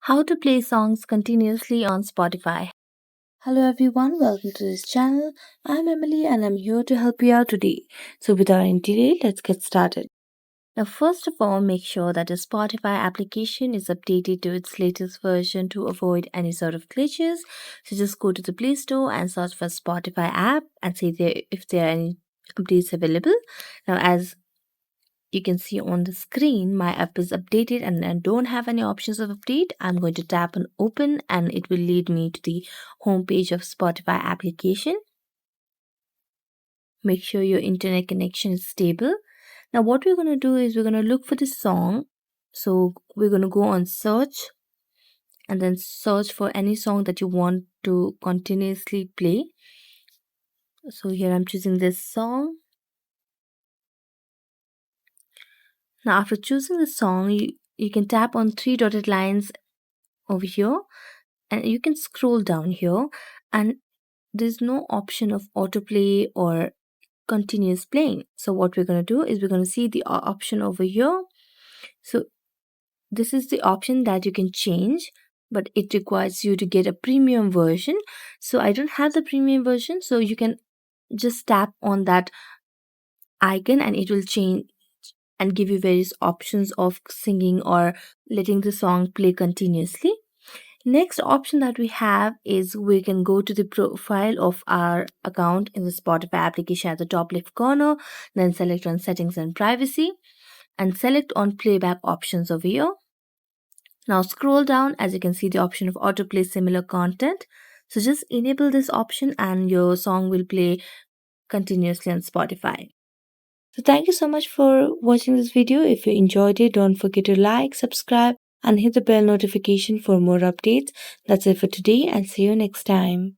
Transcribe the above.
How to play songs continuously on Spotify. Hello everyone, welcome to this channel. I'm Emily and I'm here to help you out today. So without any delay, let's get started. Now first of all, make sure that the Spotify application is updated to its latest version to avoid any sort of glitches. So just go to the Play Store and search for Spotify app and see if there are any updates available. Now as you can see on the screen, my app is updated and I don't have any options of update. I'm going to tap on open and it will lead me to the home page of Spotify application. Make sure your internet connection is stable. Now what we're going to do is we're going to look for the song. So we're going to go on search and then search for any song that you want to continuously play. So here I'm choosing this song. Now after choosing the song, you can tap on three dotted lines over here and you can scroll down here and there's no option of autoplay or continuous playing. So what we're going to do is we're going to see the option over here. So this is the option that you can change, but it requires you to get a premium version. So I don't have the premium version, so you can just tap on that icon and it will change and give you various options of singing or letting the song play continuously. Next option that we have is we can go to the profile of our account in the Spotify application at the top left corner, then select on settings and privacy and select on playback options over here. Now scroll down as you can see the option of autoplay similar content. So just enable this option and your song will play continuously on Spotify. So thank you so much for watching this video. If you enjoyed it, don't forget to like, subscribe and hit the bell notification for more updates. That's it for today and see you next time.